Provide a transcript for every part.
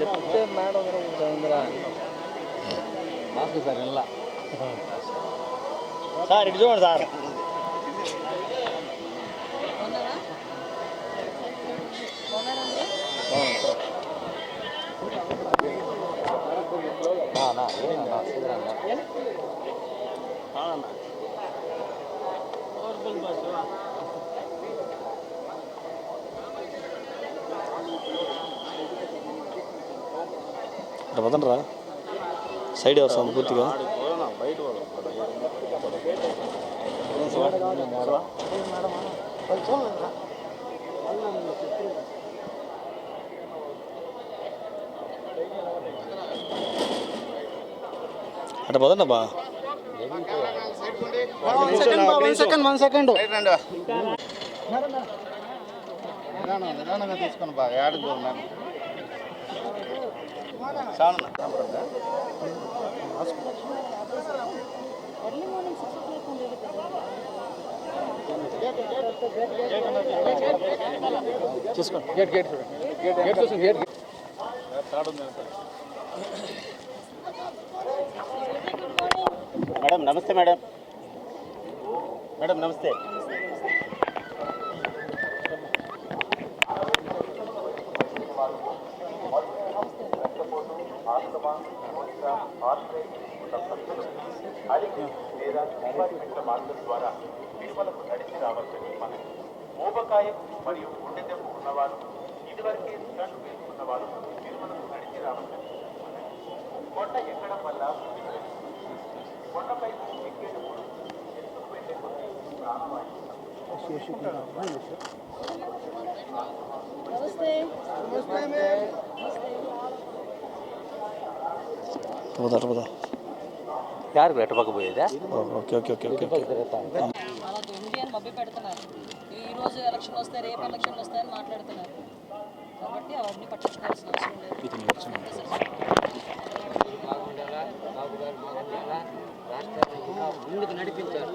చెప్తే మేడం మాకు సార్ ఇలా సార్ ఇటు చూడండి సార్. వదనరా సైడ్ వస్తుంది పూర్తిగా. అట్లా పదండి బా. నిదానంగా తీసుకుని బాగా ఏడుగు చూసుకోండి. మేడం నమస్తే. మేడం మేడం నమస్తే. మార్గం ద్వారా తిరుమలకు నడిచి రావచ్చని మనకి ఊబకాయం మరియు గుండె దెబ్బ ఉన్నవారు ఇదివరకే రిటర్న్ వేసుకున్నవారు తిరుమలకు నడిచి రావచ్చని కొండ ఎక్కడం వల్ల కొండపై ఎక్కేటప్పుడు ఎత్తుకు వెళ్ళే కొద్ది ప్రాణవాయు యారు పెట్టకపోయేదా? Okay okay okay okay Indian మభ్య పెడుతున్నారు. ఈరోజు ఎలక్షన్ వస్తే రేపు ఎలక్షన్ వస్తాయని మాట్లాడుతున్నారు. కాబట్టి అవన్నీ పట్టించుకోవాల్సిన అవసరం లేదు. ముందుకు నడిపించారు.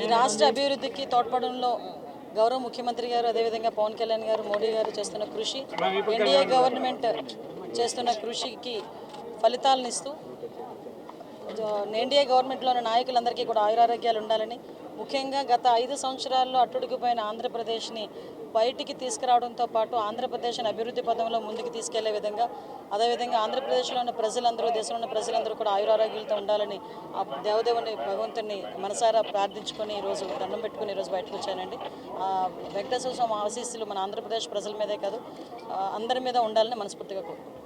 ఈ రాష్ట్ర అభివృద్ధికి తోడ్పడంలో గౌరవ ముఖ్యమంత్రి గారు, అదేవిధంగా పవన్ కళ్యాణ్ గారు, మోడీ గారు చేస్తున్న కృషి, ఎన్డీఏ గవర్నమెంట్ చేస్తున్న కృషికి ఫలితాలను ఇస్తూ ఎన్డీఏ గవర్నమెంట్లోని నాయకులందరికీ కూడా ఆయురారోగ్యాలు ఉండాలని, ముఖ్యంగా గత 5 సంవత్సరాల్లో అట్టుడికిపోయిన ఆంధ్రప్రదేశ్ని బయటికి తీసుకురావడంతో పాటు ఆంధ్రప్రదేశ్ని అభివృద్ధి పదంలో ముందుకు తీసుకెళ్లే విధంగా, అదేవిధంగా ఆంధ్రప్రదేశ్లో ఉన్న ప్రజలందరూ, దేశంలో ఉన్న ప్రజలందరూ కూడా ఆయురారోగ్యాలతో ఉండాలని ఆ దేవదేవుని భగవంతుని మనసారా ప్రార్థించుకొని ఈరోజు దండం పెట్టుకుని ఈరోజు బయటకు వచ్చానండి. వెంకటేశ్వర స్వామి ఆశీస్సులు మన ఆంధ్రప్రదేశ్ ప్రజల మీదే కాదు అందరి మీద ఉండాలని మనస్ఫూర్తిగా కోరుకుంటున్నాను.